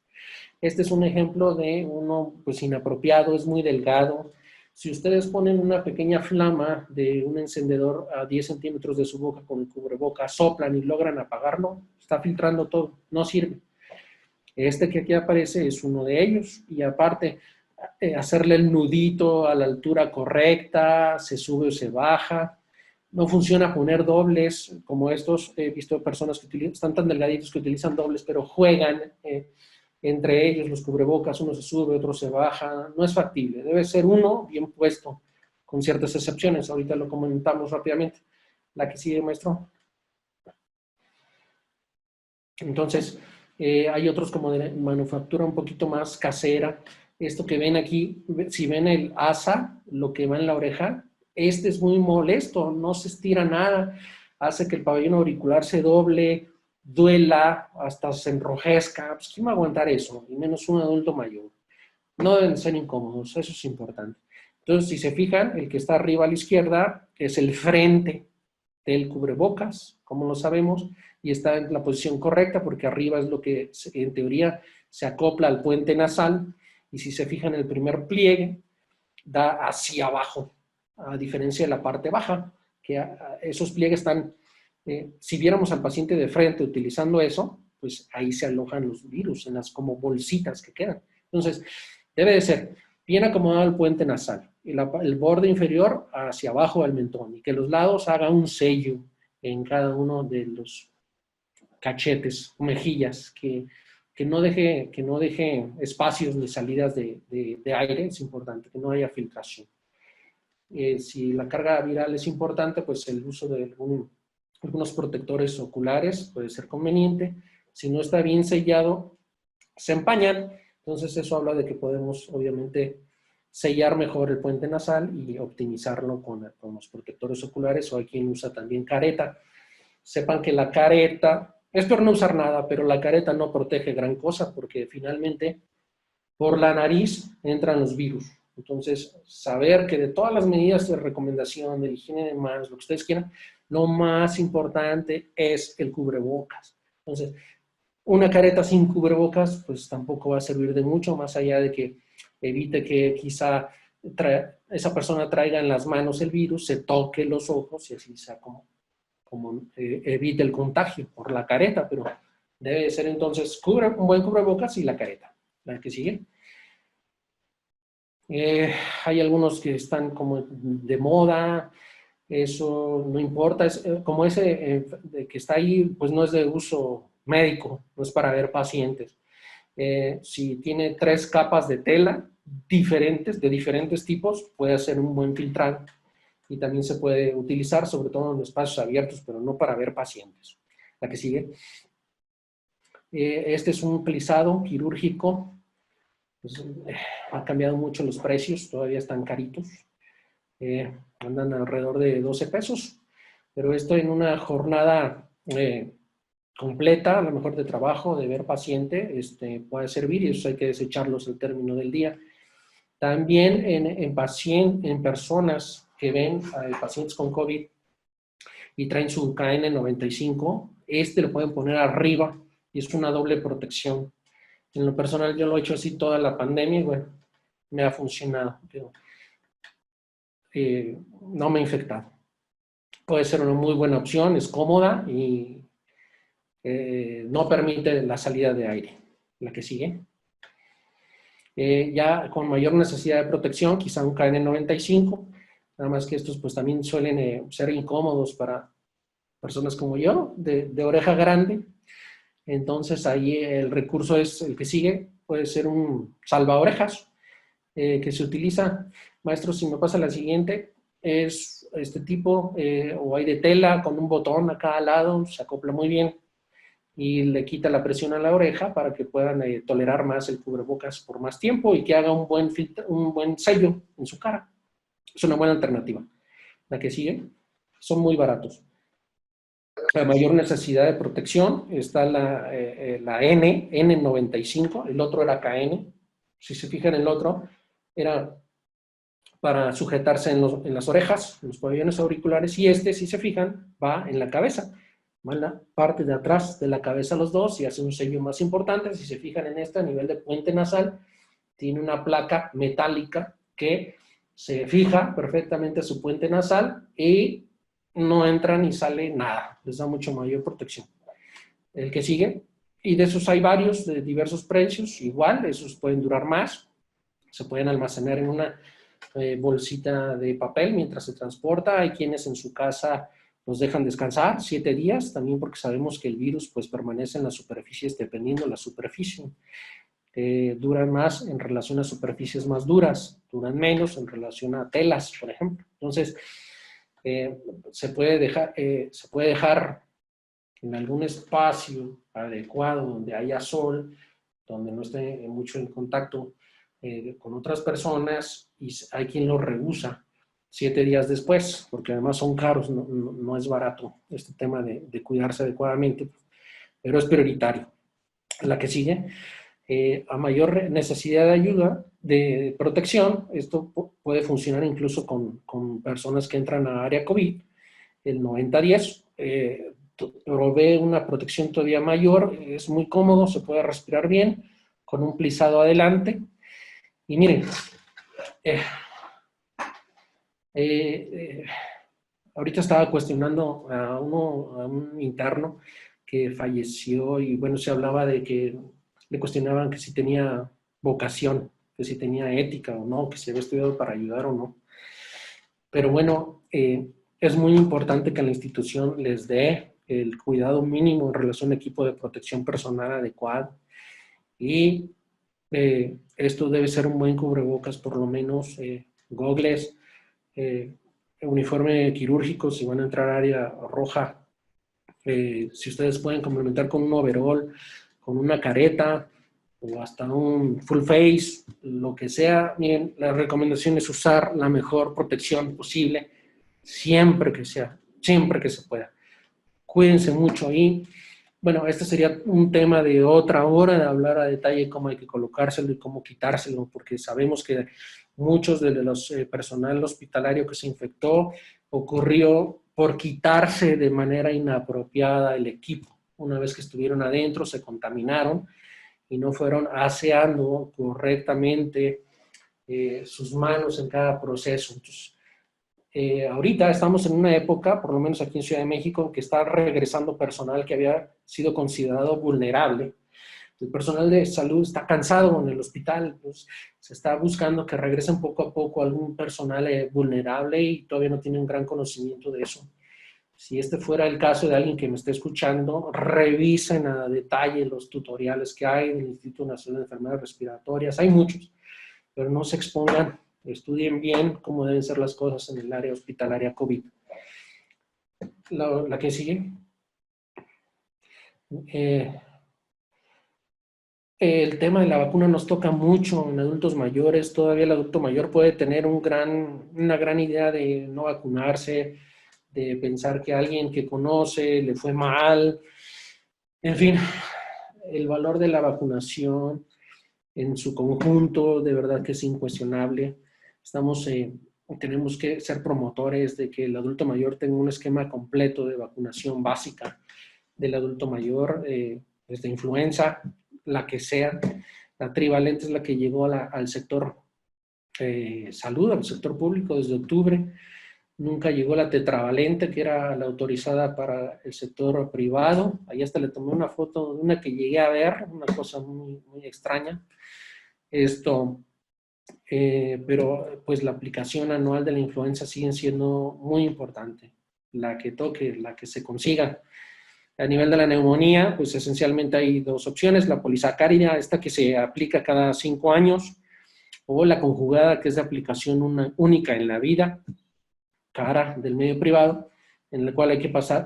Este es un ejemplo de uno pues inapropiado, es muy delgado. Si ustedes ponen una pequeña flama de un encendedor a 10 centímetros de su boca con el cubrebocas, soplan y logran apagarlo, está filtrando todo, no sirve. Este que aquí aparece es uno de ellos y aparte hacerle el nudito a la altura correcta, se sube o se baja. No funciona poner dobles como estos. He visto personas que están tan delgaditos que utilizan dobles, pero juegan entre ellos los cubrebocas, uno se sube, otro se baja. No es factible. Debe ser uno bien puesto, con ciertas excepciones. Ahorita lo comentamos rápidamente. La que sigue, maestro. Entonces, hay otros como de manufactura un poquito más casera. Esto que ven aquí, si ven el asa, lo que va en la oreja, este es muy molesto, no se estira nada, hace que el pabellón auricular se doble, duela, hasta se enrojezca. Pues, ¿quién va a aguantar eso? Y menos un adulto mayor. No deben ser incómodos, eso es importante. Entonces, si se fijan, el que está arriba a la izquierda es el frente del cubrebocas, como lo sabemos, y está en la posición correcta porque arriba es lo que en teoría se acopla al puente nasal, y si se fijan el primer pliegue da hacia abajo, a diferencia de la parte baja, que esos pliegues están, si viéramos al paciente de frente utilizando eso, pues ahí se alojan los virus, en las como bolsitas que quedan. Entonces, debe de ser bien acomodado el puente nasal, el borde inferior hacia abajo del mentón, y que los lados hagan un sello en cada uno de los cachetes, mejillas, que no deje espacios ni salidas de aire, es importante, que no haya filtración. Si la carga viral es importante, pues el uso de algunos protectores oculares puede ser conveniente. Si no está bien sellado, se empañan. Entonces eso habla de que podemos, obviamente, sellar mejor el puente nasal y optimizarlo con los protectores oculares, o hay quien usa también careta. Sepan que la careta, es peor no usar nada, pero la careta no protege gran cosa porque finalmente por la nariz entran los virus. Entonces, saber que de todas las medidas de recomendación, de higiene de manos, lo que ustedes quieran, lo más importante es el cubrebocas. Entonces, una careta sin cubrebocas, pues tampoco va a servir de mucho, más allá de que evite que quizá esa persona traiga en las manos el virus, se toque los ojos y así sea como evite el contagio por la careta, pero debe ser entonces un buen cubrebocas y la careta. La que sigue. Hay algunos que están como de moda, eso no importa, como ese que está ahí, pues no es de uso médico, no es para ver pacientes. Si tiene 3 capas de tela diferentes, de diferentes tipos, puede ser un buen filtrante y también se puede utilizar, sobre todo en espacios abiertos, pero no para ver pacientes. La que sigue. Este es un plisado quirúrgico. Pues, ha cambiado mucho los precios, todavía están caritos. Andan alrededor de 12 pesos, pero esto en una jornada completa, a lo mejor de trabajo, de ver paciente, puede servir, y eso hay que desecharlos al término del día. También en personas que ven pacientes con COVID y traen su KN95, lo pueden poner arriba y es una doble protección. En lo personal yo lo he hecho así toda la pandemia y bueno, me ha funcionado, pero no me ha infectado. Puede ser una muy buena opción, es cómoda y no permite la salida de aire. La que sigue. Ya con mayor necesidad de protección, quizá un KN95, nada más que estos pues también suelen ser incómodos para personas como yo, de oreja grande. Entonces ahí el recurso es el que sigue, puede ser un salvaorejas que se utiliza. Maestro, si me pasa la siguiente, es este tipo, o hay de tela con un botón a cada lado, se acopla muy bien y le quita la presión a la oreja para que puedan tolerar más el cubrebocas por más tiempo y que haga un buen sello en su cara. Es una buena alternativa. La que sigue, son muy baratos. La mayor necesidad de protección está la N95, el otro era KN. Si se fijan, el otro era para sujetarse en las orejas, en los pabellones auriculares, y este, si se fijan, va en la cabeza. Va en la parte de atrás de la cabeza los dos y hace un sello más importante. Si se fijan en este, a nivel de puente nasal, tiene una placa metálica que se fija perfectamente a su puente nasal y no entra ni sale nada. Les da mucho mayor protección. El que sigue, y de esos hay varios de diversos precios, igual, esos pueden durar más, se pueden almacenar en una bolsita de papel mientras se transporta. Hay quienes en su casa los dejan descansar 7 días, también porque sabemos que el virus pues permanece en las superficies dependiendo de la superficie. Duran más en relación a superficies más duras, duran menos en relación a telas, por ejemplo. Entonces, se puede dejar en algún espacio adecuado donde haya sol, donde no esté mucho en contacto con otras personas, y hay quien lo rehúsa 7 días después, porque además son caros, no es barato este tema de cuidarse adecuadamente, pero es prioritario. La que sigue, a mayor necesidad de ayuda, de protección, esto puede funcionar incluso con personas que entran a área COVID, el 90-10, provee una protección todavía mayor, es muy cómodo, se puede respirar bien, con un plisado adelante. Y miren, ahorita estaba cuestionando a un interno que falleció y bueno, se hablaba de que le cuestionaban que si tenía vocación, que si tenía ética o no, que si había estudiado para ayudar o no. Pero bueno, es muy importante que la institución les dé el cuidado mínimo en relación a equipo de protección personal adecuado. Y esto debe ser un buen cubrebocas, por lo menos gogles, uniforme quirúrgico si van a entrar a área roja. Si ustedes pueden complementar con un overall, con una careta o hasta un full face, lo que sea. Miren, la recomendación es usar la mejor protección posible siempre que se pueda. Cuídense mucho ahí. Bueno, este sería un tema de otra hora, de hablar a detalle cómo hay que colocárselo y cómo quitárselo, porque sabemos que muchos de los personal hospitalario que se infectó ocurrió por quitarse de manera inapropiada el equipo. Una vez que estuvieron adentro, se contaminaron y no fueron aseando correctamente sus manos en cada proceso. Entonces, ahorita estamos en una época, por lo menos aquí en Ciudad de México, que está regresando personal que había sido considerado vulnerable. El personal de salud está cansado en el hospital, pues se está buscando que regresen poco a poco algún personal vulnerable y todavía no tienen un gran conocimiento de eso. Si este fuera el caso de alguien que me esté escuchando, revisen a detalle los tutoriales que hay del Instituto Nacional de Enfermedades Respiratorias. Hay muchos, pero no se expongan, estudien bien cómo deben ser las cosas en el área hospitalaria COVID. La que sigue. El tema de la vacuna nos toca mucho en adultos mayores. Todavía el adulto mayor puede tener una gran idea de no vacunarse, de pensar que alguien que conoce le fue mal. En fin, el valor de la vacunación en su conjunto de verdad que es incuestionable. Tenemos que ser promotores de que el adulto mayor tenga un esquema completo de vacunación básica del adulto mayor, desde influenza, la que sea. La trivalente es la que llegó al sector salud, al sector público desde octubre. Nunca llegó la tetravalente, que era la autorizada para el sector privado. Ahí hasta le tomé una foto de una que llegué a ver, una cosa muy, muy extraña. Pero pues la aplicación anual de la influenza sigue siendo muy importante. La que toque, la que se consiga. A nivel de la neumonía, pues esencialmente hay 2 opciones: la polisacárida, esta que se aplica cada 5 años, o la conjugada, que es de aplicación única en la vida, cara del medio privado. en el cual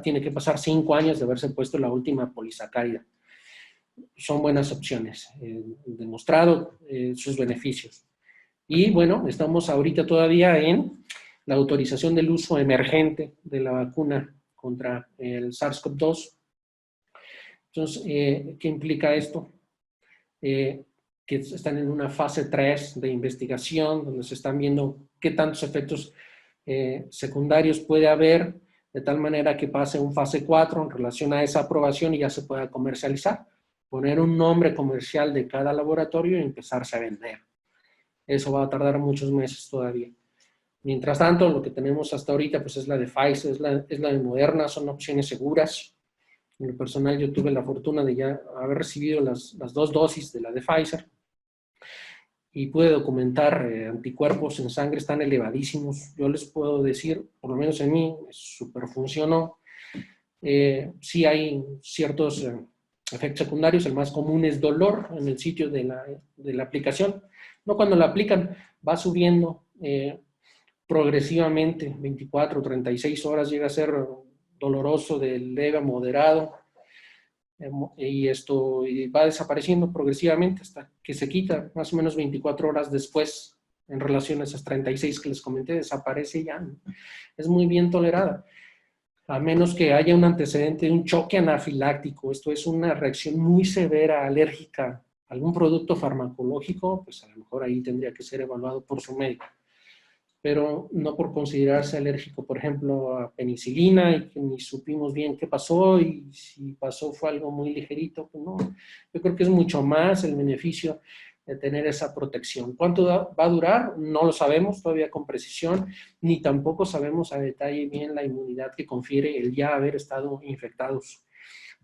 tiene que pasar 5 años de haberse puesto la última polisacárida. Son buenas opciones, demostrado sus beneficios. Y bueno, estamos ahorita todavía en la autorización del uso emergente de la vacuna contra el SARS-CoV-2. Entonces, ¿qué implica esto? Que están en una fase 3 de investigación, donde se están viendo qué tantos efectos secundarios puede haber, de tal manera que pase un fase 4 en relación a esa aprobación y ya se pueda comercializar. Poner un nombre comercial de cada laboratorio y empezarse a vender. Eso va a tardar muchos meses todavía. Mientras tanto, lo que tenemos hasta ahorita pues es la de Pfizer, es la de Moderna, son opciones seguras. En lo personal yo tuve la fortuna de ya haber recibido las 2 dosis de la de Pfizer y pude documentar anticuerpos en sangre están elevadísimos. Yo les puedo decir, por lo menos en mí, súper funcionó. Sí hay ciertos efectos secundarios, el más común es dolor en el sitio de la aplicación. No cuando la aplican, va subiendo progresivamente, 24 o 36 horas llega a ser doloroso de leve a moderado, y esto va desapareciendo progresivamente hasta que se quita más o menos 24 horas después en relación a esas 36 que les comenté, desaparece ya. Es muy bien tolerada, a menos que haya un antecedente de un choque anafiláctico, esto es una reacción muy severa, alérgica a algún producto farmacológico, pues a lo mejor ahí tendría que ser evaluado por su médico, pero no por considerarse alérgico, por ejemplo, a penicilina, y que ni supimos bien qué pasó, y si pasó fue algo muy ligerito, pues no. Yo creo que es mucho más el beneficio de tener esa protección. ¿Cuánto va a durar? No lo sabemos todavía con precisión, ni tampoco sabemos a detalle bien la inmunidad que confiere el ya haber estado infectados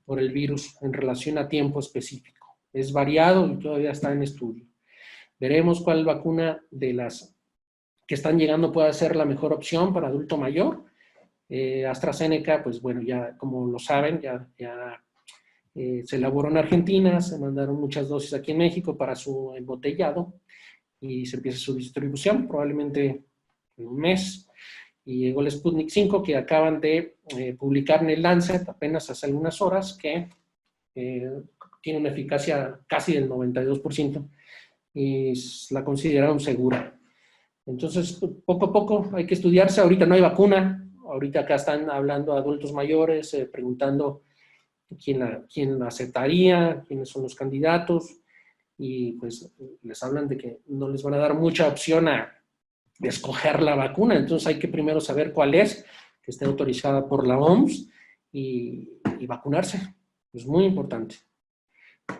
por el virus en relación a tiempo específico. Es variado y todavía está en estudio. Veremos cuál vacuna de las que están llegando puede ser la mejor opción para adulto mayor. AstraZeneca, pues bueno, ya como lo saben, ya se elaboró en Argentina, se mandaron muchas dosis aquí en México para su embotellado y se empieza su distribución probablemente en un mes. Y llegó el Sputnik 5 que acaban de publicar en el Lancet apenas hace algunas horas, que tiene una eficacia casi del 92% y la consideraron segura. Entonces, poco a poco hay que estudiarse. Ahorita no hay vacuna. Ahorita acá están hablando adultos mayores, preguntando quién la aceptaría, quiénes son los candidatos. Y pues les hablan de que no les van a dar mucha opción a escoger la vacuna. Entonces hay que primero saber cuál es, que esté autorizada por la OMS y vacunarse. Es muy importante.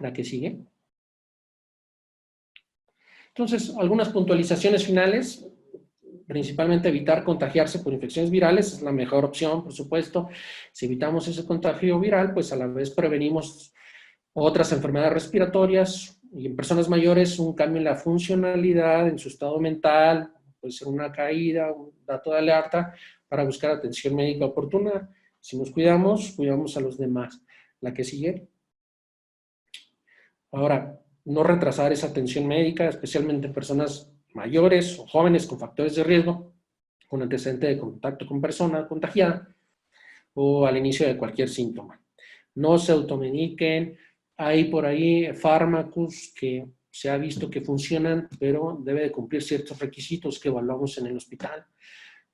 La que sigue. Entonces, algunas puntualizaciones finales, principalmente evitar contagiarse por infecciones virales, es la mejor opción, por supuesto. Si evitamos ese contagio viral, pues a la vez prevenimos otras enfermedades respiratorias y en personas mayores un cambio en la funcionalidad, en su estado mental, puede ser una caída, un dato de alerta para buscar atención médica oportuna. Si nos cuidamos, cuidamos a los demás. La que sigue. Ahora, no retrasar esa atención médica, especialmente en personas mayores o jóvenes con factores de riesgo, con antecedente de contacto con persona contagiada o al inicio de cualquier síntoma. No se automediquen. Hay por ahí fármacos que se ha visto que funcionan, pero debe de cumplir ciertos requisitos que evaluamos en el hospital.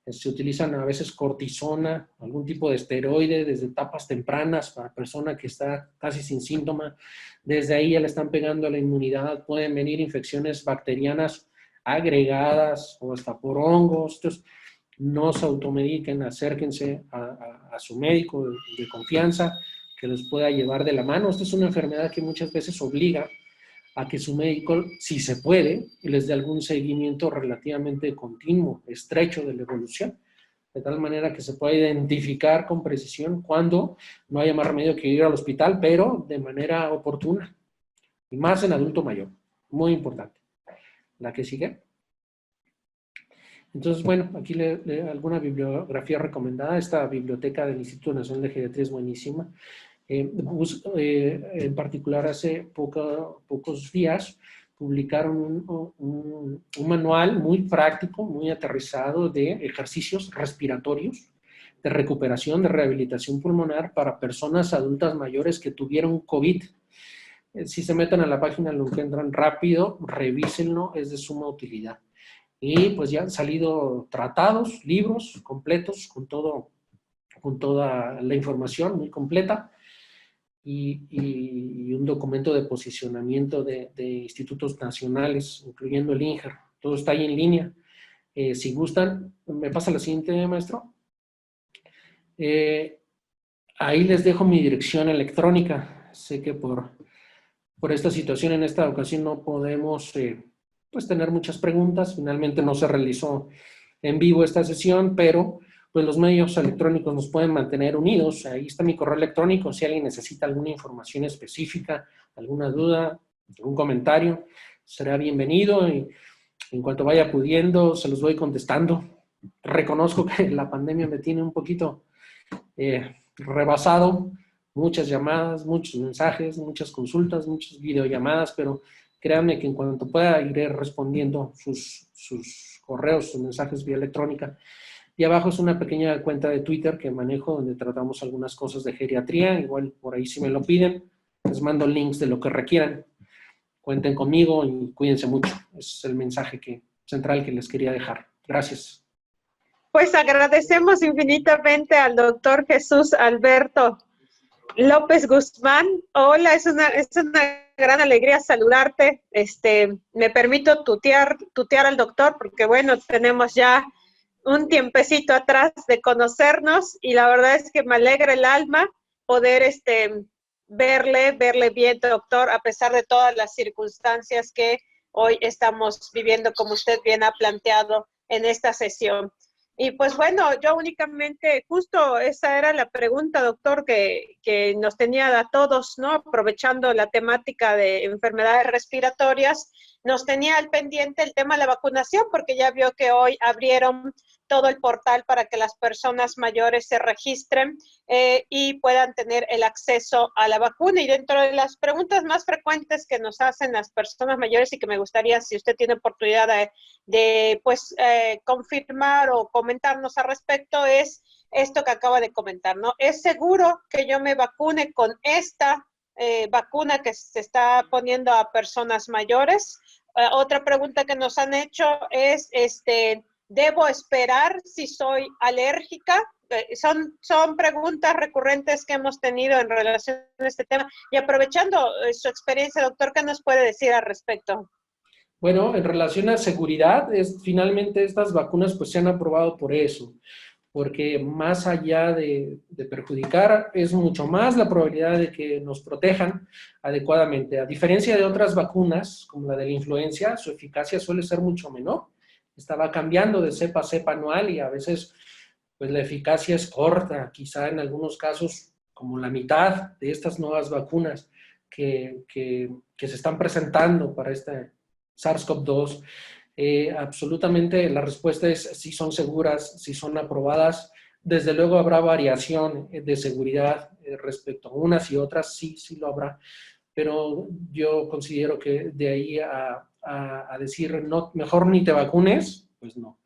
Se utilizan a veces cortisona, algún tipo de esteroide desde etapas tempranas para persona que está casi sin síntoma. Desde ahí ya le están pegando a la inmunidad. Pueden venir infecciones bacterianas agregadas o hasta por hongos. Entonces, no se automediquen, acérquense a su médico de confianza que los pueda llevar de la mano. Esta es una enfermedad que muchas veces obliga a que su médico, si se puede, les dé algún seguimiento relativamente continuo, estrecho de la evolución, de tal manera que se pueda identificar con precisión cuando no haya más remedio que ir al hospital, pero de manera oportuna, y más en adulto mayor. Muy importante. La que sigue. Entonces, bueno, aquí alguna bibliografía recomendada. Esta biblioteca del Instituto Nacional de Geriatría es buenísima. En particular, hace pocos días publicaron un manual muy práctico, muy aterrizado de ejercicios respiratorios de recuperación, de rehabilitación pulmonar para personas adultas mayores que tuvieron COVID. Si se meten a la página, lo encuentran rápido, revísenlo, es de suma utilidad. Y pues ya han salido tratados, libros completos con toda la información muy completa y un documento de posicionamiento de institutos nacionales, incluyendo el INJER. Todo está ahí en línea. Si gustan, me pasa la siguiente, maestro. Ahí les dejo mi dirección electrónica. Sé que por esta situación en esta ocasión no podemos pues tener muchas preguntas. Finalmente no se realizó en vivo esta sesión, pero pues los medios electrónicos nos pueden mantener unidos. Ahí está mi correo electrónico. Si alguien necesita alguna información específica, alguna duda, algún comentario, será bienvenido y en cuanto vaya pudiendo se los voy contestando. Reconozco que la pandemia me tiene un poquito rebasado, muchas llamadas, muchos mensajes, muchas consultas, muchas videollamadas, pero créanme que en cuanto pueda iré respondiendo sus correos, sus mensajes vía electrónica. Y abajo es una pequeña cuenta de Twitter que manejo donde tratamos algunas cosas de geriatría, igual por ahí si me lo piden, les mando links de lo que requieran. Cuenten conmigo y cuídense mucho. Ese es el mensaje central que les quería dejar. Gracias. Pues agradecemos infinitamente al doctor Jesús Alberto López Guzmán. Hola, es una gran alegría saludarte. Me permito tutear al doctor porque, bueno, tenemos ya un tiempecito atrás de conocernos y la verdad es que me alegra el alma poder verle bien, doctor, a pesar de todas las circunstancias que hoy estamos viviendo, como usted bien ha planteado en esta sesión. Y pues bueno, yo únicamente, justo esa era la pregunta, doctor, que nos tenía a todos, ¿no? Aprovechando la temática de enfermedades respiratorias, nos tenía al pendiente el tema de la vacunación, porque ya vio que hoy abrieron todo el portal para que las personas mayores se registren y puedan tener el acceso a la vacuna. Y dentro de las preguntas más frecuentes que nos hacen las personas mayores y que me gustaría, si usted tiene oportunidad de confirmar o comentarnos al respecto, es esto que acaba de comentar, ¿no? ¿Es seguro que yo me vacune con esta vacuna que se está poniendo a personas mayores? Otra pregunta que nos han hecho es, ¿debo esperar si soy alérgica? Son preguntas recurrentes que hemos tenido en relación a este tema. Y aprovechando su experiencia, doctor, ¿qué nos puede decir al respecto? Bueno, en relación a seguridad, finalmente estas vacunas pues se han aprobado por eso, porque más allá de perjudicar, es mucho más la probabilidad de que nos protejan adecuadamente. A diferencia de otras vacunas, como la de la influenza, su eficacia suele ser mucho menor. Esta va cambiando de cepa a cepa anual y a veces pues la eficacia es corta, quizá en algunos casos como la mitad de estas nuevas vacunas que se están presentando para este SARS-CoV-2. Absolutamente la respuesta es si son seguras, si son aprobadas. Desde luego habrá variación de seguridad respecto a unas y otras, sí lo habrá, pero yo considero que de ahí a decir no, mejor ni te vacunes, pues no.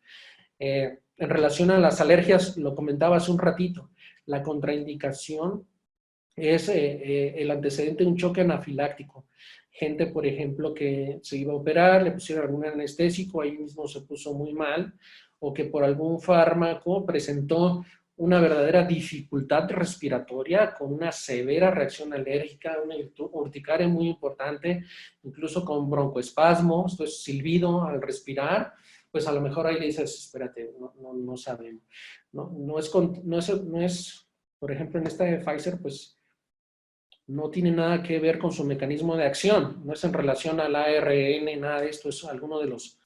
En relación a las alergias, lo comentaba hace un ratito, la contraindicación es el antecedente de un choque anafiláctico. Gente, por ejemplo, que se iba a operar, le pusieron algún anestésico, ahí mismo se puso muy mal, o que por algún fármaco presentó una verdadera dificultad respiratoria con una severa reacción alérgica, una urticaria muy importante, incluso con broncoespasmo, esto es silbido al respirar, pues a lo mejor ahí le dices, espérate, no sabemos. No es, por ejemplo, en esta de Pfizer, pues no tiene nada que ver con su mecanismo de acción, no es en relación al ARN, nada de esto, es alguno de los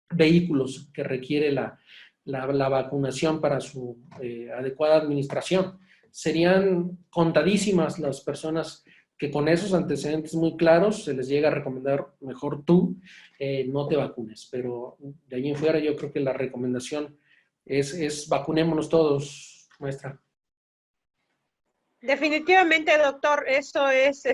vehículos que requiere la vacunación para su adecuada administración. Serían contadísimas las personas que con esos antecedentes muy claros se les llega a recomendar mejor tú no te vacunes, pero de ahí en fuera yo creo que la recomendación es vacunémonos todos, maestra. Definitivamente, doctor, eso es,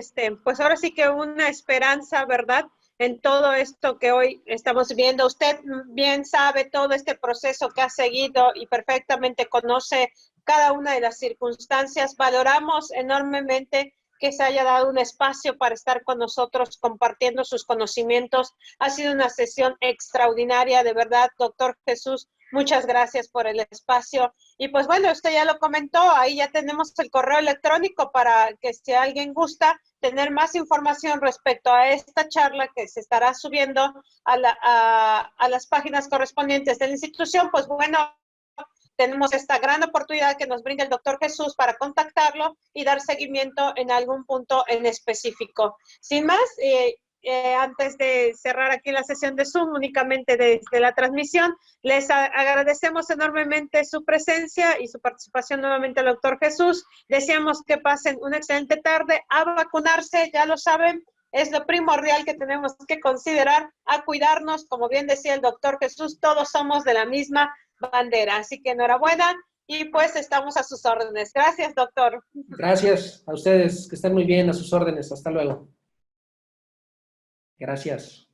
pues ahora sí que una esperanza, ¿verdad? en todo esto que hoy estamos viendo. Usted bien sabe todo este proceso que ha seguido y perfectamente conoce cada una de las circunstancias. Valoramos enormemente que se haya dado un espacio para estar con nosotros compartiendo sus conocimientos. Ha sido una sesión extraordinaria, de verdad, doctor Jesús. Muchas gracias por el espacio. Y pues bueno, usted ya lo comentó, ahí ya tenemos el correo electrónico para que si alguien gusta tener más información respecto a esta charla que se estará subiendo a las páginas correspondientes de la institución, pues bueno, tenemos esta gran oportunidad que nos brinda el doctor Jesús para contactarlo y dar seguimiento en algún punto en específico. Sin más, antes de cerrar aquí la sesión de Zoom, únicamente desde la transmisión, les agradecemos enormemente su presencia y su participación nuevamente al doctor Jesús. Deseamos que pasen una excelente tarde, a vacunarse, ya lo saben, es lo primordial que tenemos que considerar, a cuidarnos, como bien decía el doctor Jesús, todos somos de la misma bandera, así que enhorabuena y pues estamos a sus órdenes. Gracias, doctor. Gracias a ustedes, que estén muy bien, a sus órdenes. Hasta luego. Gracias.